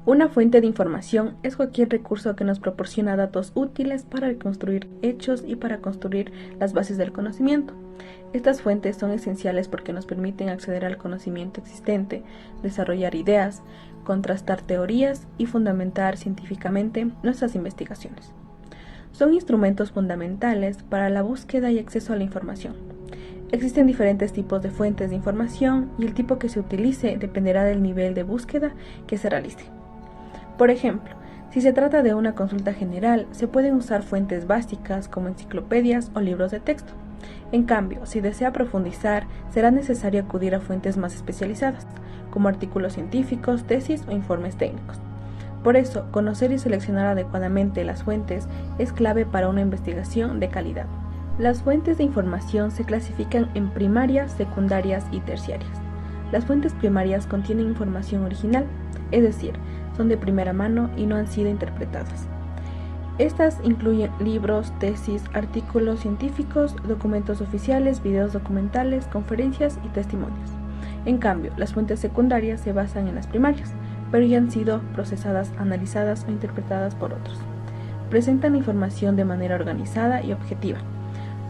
Una fuente de información es cualquier recurso que nos proporciona datos útiles para reconstruir hechos y para construir las bases del conocimiento. Estas fuentes son esenciales porque nos permiten acceder al conocimiento existente, desarrollar ideas, contrastar teorías y fundamentar científicamente nuestras investigaciones. Son instrumentos fundamentales para la búsqueda y acceso a la información. Existen diferentes tipos de fuentes de información y el tipo que se utilice dependerá del nivel de búsqueda que se realice. Por ejemplo, si se trata de una consulta general, se pueden usar fuentes básicas como enciclopedias o libros de texto. En cambio, si desea profundizar, será necesario acudir a fuentes más especializadas, como artículos científicos, tesis o informes técnicos. Por eso, conocer y seleccionar adecuadamente las fuentes es clave para una investigación de calidad. Las fuentes de información se clasifican en primarias, secundarias y terciarias. Las fuentes primarias contienen información original, es decir, son de primera mano y no han sido interpretadas. Estas incluyen libros, tesis, artículos científicos, documentos oficiales, videos documentales, conferencias y testimonios. En cambio, las fuentes secundarias se basan en las primarias, pero ya han sido procesadas, analizadas o interpretadas por otros. Presentan información de manera organizada y objetiva,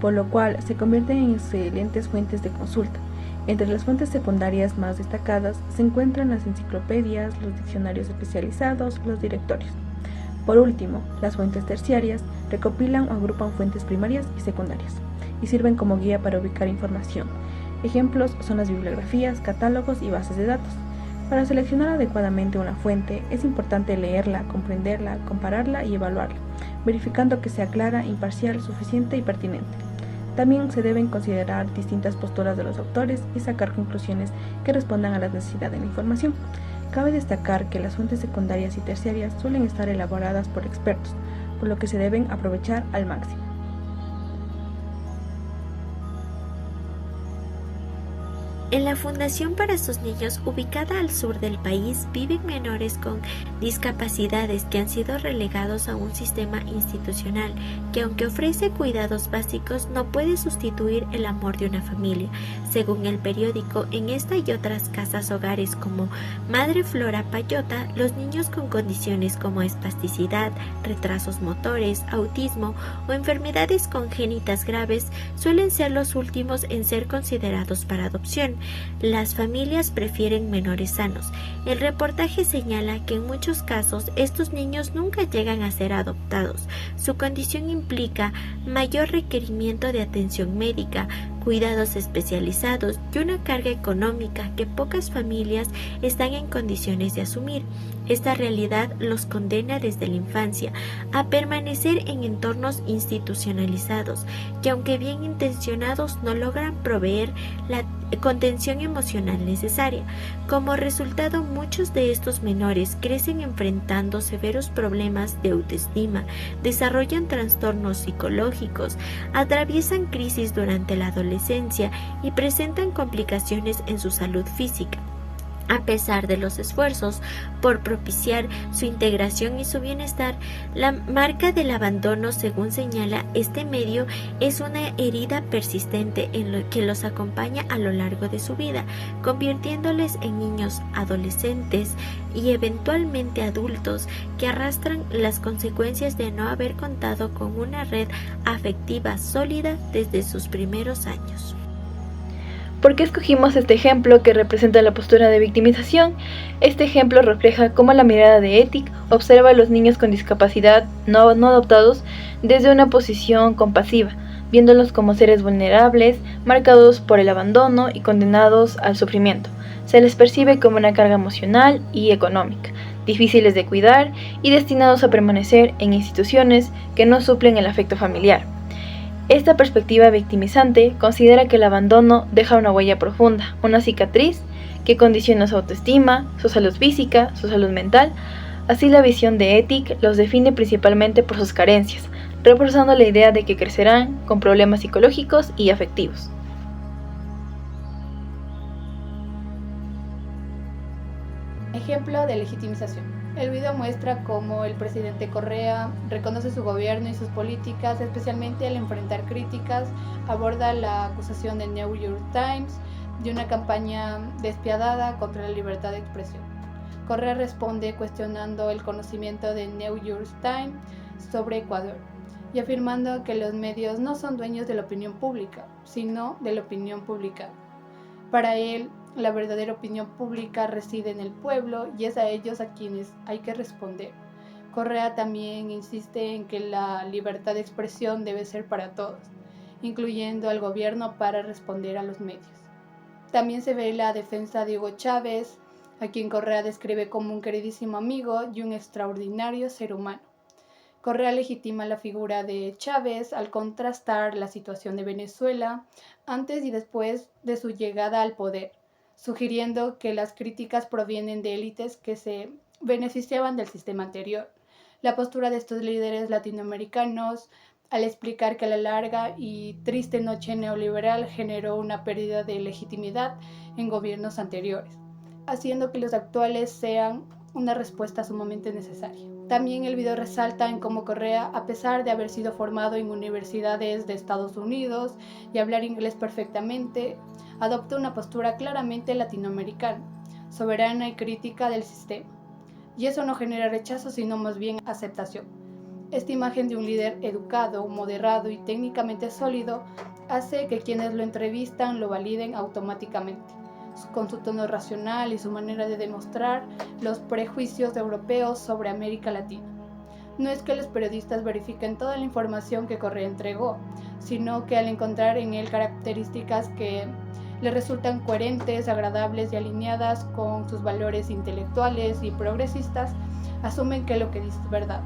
por lo cual se convierten en excelentes fuentes de consulta. Entre las fuentes secundarias más destacadas se encuentran las enciclopedias, los diccionarios especializados, los directorios. Por último, las fuentes terciarias recopilan o agrupan fuentes primarias y secundarias y sirven como guía para ubicar información. Ejemplos son las bibliografías, catálogos y bases de datos. Para seleccionar adecuadamente una fuente es importante leerla, comprenderla, compararla y evaluarla, verificando que sea clara, imparcial, suficiente y pertinente. También se deben considerar distintas posturas de los autores y sacar conclusiones que respondan a la necesidad de la información. Cabe destacar que las fuentes secundarias y terciarias suelen estar elaboradas por expertos, por lo que se deben aprovechar al máximo. En la Fundación para sus Niños, ubicada al sur del país, viven menores con discapacidades que han sido relegados a un sistema institucional que, aunque ofrece cuidados básicos, no puede sustituir el amor de una familia. Según el periódico, en esta y otras casas hogares como Madre Flora Payota, los niños con condiciones como espasticidad, retrasos motores, autismo o enfermedades congénitas graves suelen ser los últimos en ser considerados para adopción. Las familias prefieren menores sanos. El reportaje señala que en muchos casos estos niños nunca llegan a ser adoptados. Su condición implica mayor requerimiento de atención médica, cuidados especializados y una carga económica que pocas familias están en condiciones de asumir. Esta realidad los condena desde la infancia a permanecer en entornos institucionalizados que, aunque bien intencionados, no logran proveer la contención emocional necesaria. Como resultado, muchos de estos menores crecen enfrentando severos problemas de autoestima, desarrollan trastornos psicológicos, atraviesan crisis durante la adolescencia y presentan complicaciones en su salud física. A pesar de los esfuerzos por propiciar su integración y su bienestar, la marca del abandono, según señala este medio, es una herida persistente en lo que los acompaña a lo largo de su vida, convirtiéndoles en niños, adolescentes y eventualmente adultos que arrastran las consecuencias de no haber contado con una red afectiva sólida desde sus primeros años. ¿Por qué escogimos este ejemplo que representa la postura de victimización? Este ejemplo refleja cómo la mirada de Ethic observa a los niños con discapacidad no adoptados desde una posición compasiva, viéndolos como seres vulnerables, marcados por el abandono y condenados al sufrimiento. Se les percibe como una carga emocional y económica, difíciles de cuidar y destinados a permanecer en instituciones que no suplen el afecto familiar. Esta perspectiva victimizante considera que el abandono deja una huella profunda, una cicatriz que condiciona su autoestima, su salud física, su salud mental. Así, la visión de Ethic los define principalmente por sus carencias, reforzando la idea de que crecerán con problemas psicológicos y afectivos. Ejemplo de legitimización. El video muestra cómo el presidente Correa reconoce su gobierno y sus políticas, especialmente al enfrentar críticas, aborda la acusación del New York Times de una campaña despiadada contra la libertad de expresión. Correa responde cuestionando el conocimiento de New York Times sobre Ecuador y afirmando que los medios no son dueños de la opinión pública, sino de la opinión publicada. Para él, la verdadera opinión pública reside en el pueblo y es a ellos a quienes hay que responder. Correa también insiste en que la libertad de expresión debe ser para todos, incluyendo al gobierno para responder a los medios. También se ve la defensa de Hugo Chávez, a quien Correa describe como un queridísimo amigo y un extraordinario ser humano. Correa legitima la figura de Chávez al contrastar la situación de Venezuela antes y después de su llegada al poder, sugiriendo que las críticas provienen de élites que se beneficiaban del sistema anterior. La postura de estos líderes latinoamericanos, al explicar que la larga y triste noche neoliberal generó una pérdida de legitimidad en gobiernos anteriores, haciendo que los actuales sean una respuesta sumamente necesaria. También el video resalta en cómo Correa, a pesar de haber sido formado en universidades de Estados Unidos y hablar inglés perfectamente, adopta una postura claramente latinoamericana, soberana y crítica del sistema. Y eso no genera rechazo, sino más bien aceptación. Esta imagen de un líder educado, moderado y técnicamente sólido hace que quienes lo entrevistan lo validen automáticamente, con su tono racional y su manera de demostrar los prejuicios europeos sobre América Latina. No es que los periodistas verifiquen toda la información que Correa entregó, sino que al encontrar en él características que le resultan coherentes, agradables y alineadas con sus valores intelectuales y progresistas, asumen que lo que dice es verdad,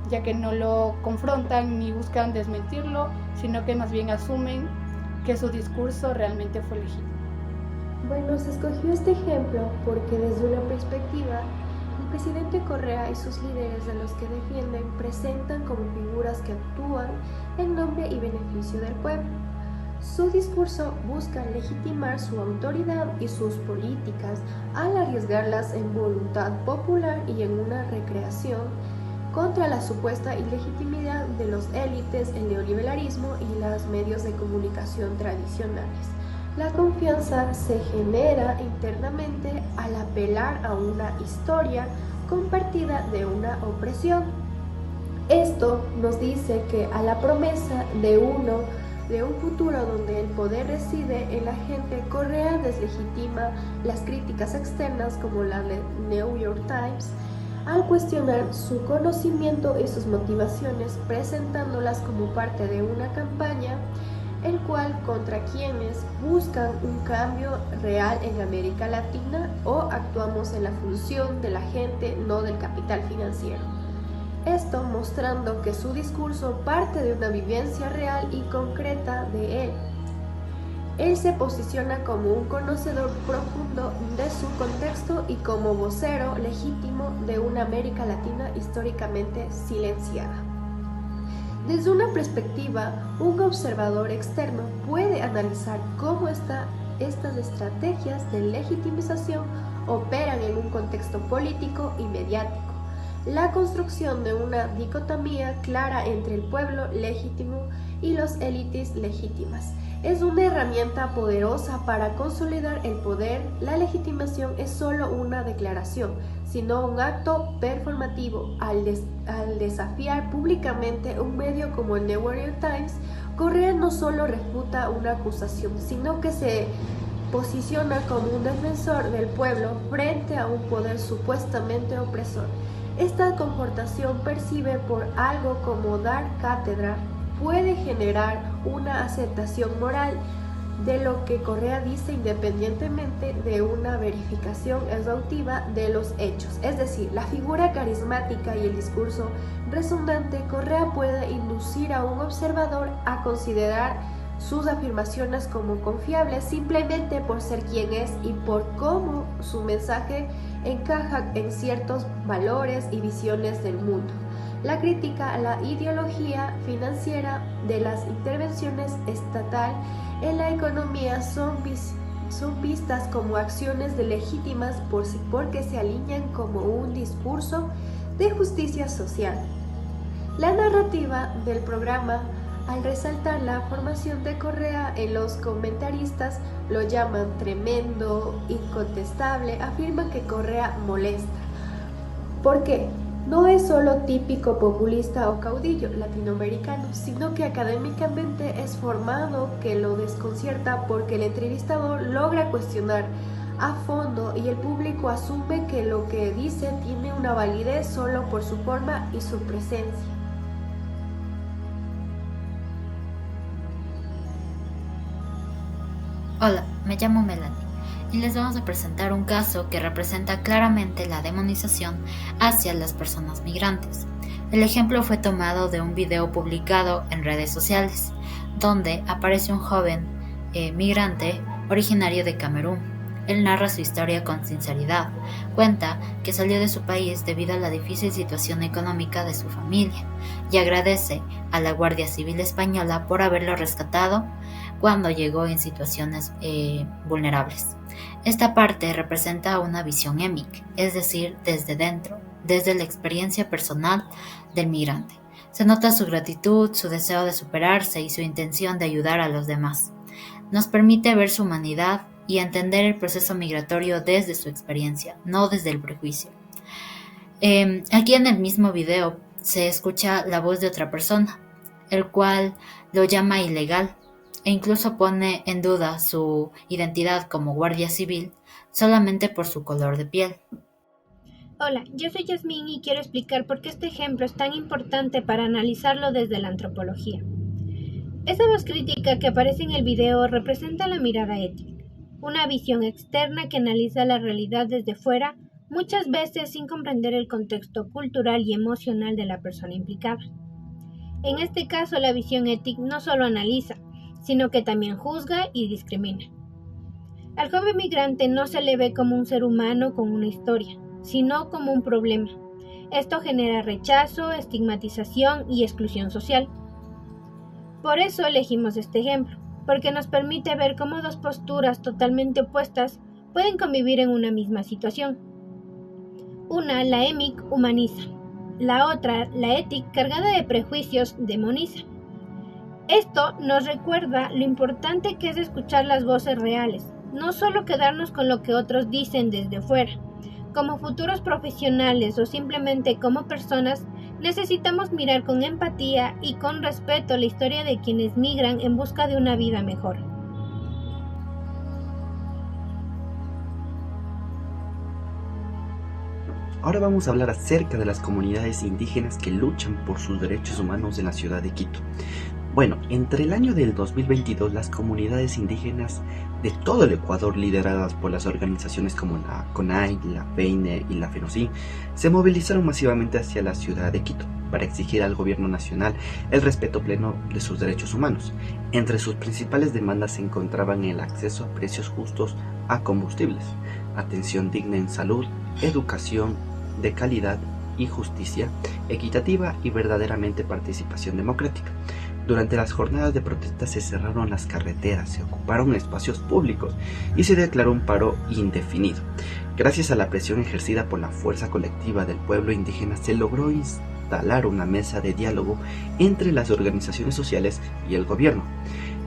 ya que no lo confrontan ni buscan desmentirlo, sino que más bien asumen que su discurso realmente fue legítimo. Bueno, se escogió este ejemplo porque desde una perspectiva, el presidente Correa y sus líderes de los que defienden presentan como figuras que actúan en nombre y beneficio del pueblo. Su discurso busca legitimar su autoridad y sus políticas al arriesgarlas en voluntad popular y en una recreación contra la supuesta ilegitimidad de los élites, el neoliberalismo y los medios de comunicación tradicionales. La confianza se genera internamente al apelar a una historia compartida de una opresión. Esto nos dice que a la promesa de un futuro donde el poder reside en la gente, Correa deslegitima las críticas externas como la de New York Times al cuestionar su conocimiento y sus motivaciones, presentándolas como parte de una campaña el cual contra quienes buscan un cambio real en América Latina o actuamos en la función de la gente, no del capital financiero. Esto mostrando que su discurso parte de una vivencia real y concreta de él. Él se posiciona como un conocedor profundo de su contexto y como vocero legítimo de una América Latina históricamente silenciada. Desde una perspectiva, un observador externo puede analizar cómo estas estrategias de legitimización operan en un contexto político y mediático. La construcción de una dicotomía clara entre el pueblo legítimo y los élites legítimas es una herramienta poderosa para consolidar el poder. La legitimación es solo una declaración, sino un acto performativo. Al desafiar públicamente un medio como el New York Times, Correa no solo refuta una acusación, sino que se posiciona como un defensor del pueblo frente a un poder supuestamente opresor. Esta confrontación percibe por algo como dar cátedra puede generar una aceptación moral de lo que Correa dice independientemente de una verificación exhaustiva de los hechos. Es decir, la figura carismática y el discurso resonante, Correa puede inducir a un observador a considerar sus afirmaciones como confiables simplemente por ser quien es y por cómo su mensaje encaja en ciertos valores y visiones del mundo. La crítica a la ideología financiera de las intervenciones estatales en la economía son vistas como acciones legítimas porque se alinean como un discurso de justicia social. La narrativa del programa, al resaltar la formación de Correa en los comentaristas, lo llaman tremendo, incontestable, afirman que Correa molesta. ¿Por qué? No es solo típico populista o caudillo latinoamericano, sino que académicamente es formado, que lo desconcierta porque el entrevistador logra cuestionar a fondo y el público asume que lo que dice tiene una validez solo por su forma y su presencia. Hola, me llamo Melanie y les vamos a presentar un caso que representa claramente la demonización hacia las personas migrantes. El ejemplo fue tomado de un video publicado en redes sociales, donde aparece un joven migrante originario de Camerún. Él narra su historia con sinceridad. Cuenta que salió de su país debido a la difícil situación económica de su familia y agradece a la Guardia Civil Española por haberlo rescatado cuando llegó en situaciones vulnerables. Esta parte representa una visión émic, es decir, desde dentro, desde la experiencia personal del migrante. Se nota su gratitud, su deseo de superarse y su intención de ayudar a los demás. Nos permite ver su humanidad y entender el proceso migratorio desde su experiencia, no desde el prejuicio. Aquí en el mismo video se escucha la voz de otra persona, el cual lo llama ilegal e incluso pone en duda su identidad como guardia civil solamente por su color de piel. Hola, yo soy Yasmín y quiero explicar por qué este ejemplo es tan importante para analizarlo desde la antropología. Esa voz crítica que aparece en el video representa la mirada ética, una visión externa que analiza la realidad desde fuera, muchas veces sin comprender el contexto cultural y emocional de la persona implicada. En este caso, la visión ética no solo analiza, sino que también juzga y discrimina. Al joven migrante no se le ve como un ser humano con una historia, sino como un problema. Esto genera rechazo, estigmatización y exclusión social. Por eso elegimos este ejemplo, porque nos permite ver cómo dos posturas totalmente opuestas pueden convivir en una misma situación. Una, la émic, humaniza. La otra, la ética, cargada de prejuicios, demoniza. Esto nos recuerda lo importante que es escuchar las voces reales, no solo quedarnos con lo que otros dicen desde fuera. Como futuros profesionales o simplemente como personas, necesitamos mirar con empatía y con respeto la historia de quienes migran en busca de una vida mejor. Ahora vamos a hablar acerca de las comunidades indígenas que luchan por sus derechos humanos en la ciudad de Quito. Bueno, entre el año del 2022, las comunidades indígenas de todo el Ecuador, lideradas por las organizaciones como la CONAI, la FEINE y la FENOCIN, se movilizaron masivamente hacia la ciudad de Quito para exigir al gobierno nacional el respeto pleno de sus derechos humanos. Entre sus principales demandas se encontraban el acceso a precios justos a combustibles, atención digna en salud, educación de calidad y justicia equitativa y verdaderamente participación democrática. Durante las jornadas de protesta se cerraron las carreteras, se ocuparon espacios públicos y se declaró un paro indefinido. Gracias a la presión ejercida por la fuerza colectiva del pueblo indígena se logró instalar una mesa de diálogo entre las organizaciones sociales y el gobierno.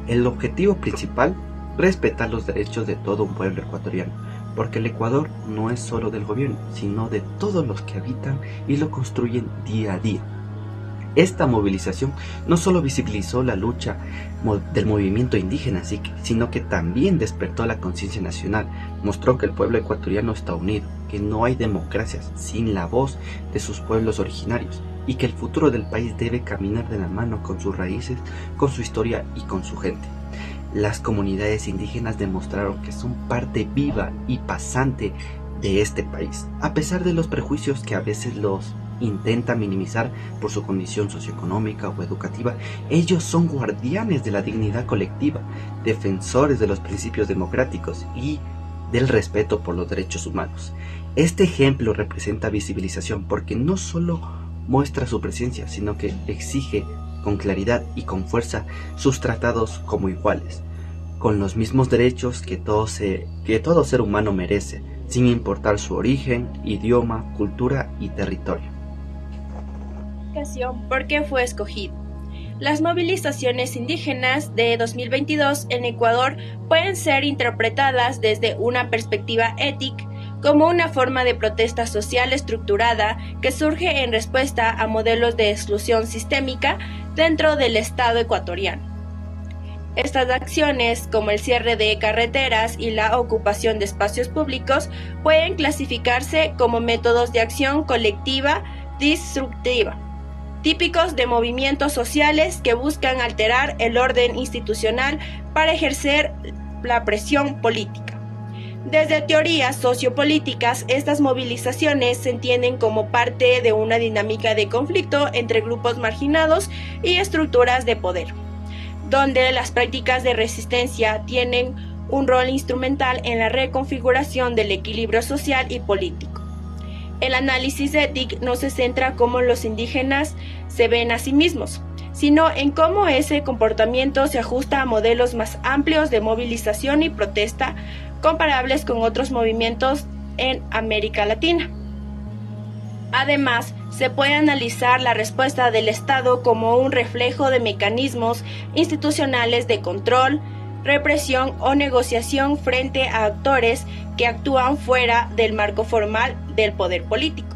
El objetivo principal, respetar los derechos de todo un pueblo ecuatoriano, porque el Ecuador no es solo del gobierno, sino de todos los que habitan y lo construyen día a día. Esta movilización no solo visibilizó la lucha del movimiento indígena, sino que también despertó la conciencia nacional, mostró que el pueblo ecuatoriano está unido, que no hay democracias sin la voz de sus pueblos originarios y que el futuro del país debe caminar de la mano con sus raíces, con su historia y con su gente. Las comunidades indígenas demostraron que son parte viva y pasante de este país, a pesar de los prejuicios que a veces los intenta minimizar por su condición socioeconómica o educativa. Ellos son guardianes de la dignidad colectiva, defensores de los principios democráticos y del respeto por los derechos humanos. Este ejemplo representa visibilización porque no solo muestra su presencia, sino que exige con claridad y con fuerza sus tratados como iguales, con los mismos derechos que todo ser humano merece, sin importar su origen, idioma, cultura y territorio. ¿Por qué fue escogido? Las movilizaciones indígenas de 2022 en Ecuador pueden ser interpretadas desde una perspectiva ética como una forma de protesta social estructurada que surge en respuesta a modelos de exclusión sistémica dentro del Estado ecuatoriano. Estas acciones, como el cierre de carreteras y la ocupación de espacios públicos, pueden clasificarse como métodos de acción colectiva destructiva, típicos de movimientos sociales que buscan alterar el orden institucional para ejercer la presión política. Desde teorías sociopolíticas, estas movilizaciones se entienden como parte de una dinámica de conflicto entre grupos marginados y estructuras de poder, donde las prácticas de resistencia tienen un rol instrumental en la reconfiguración del equilibrio social y político. El análisis de ETIC no se centra en cómo los indígenas se ven a sí mismos, sino en cómo ese comportamiento se ajusta a modelos más amplios de movilización y protesta comparables con otros movimientos en América Latina. Además, se puede analizar la respuesta del Estado como un reflejo de mecanismos institucionales de control, represión o negociación frente a actores que actúan fuera del marco formal del poder político.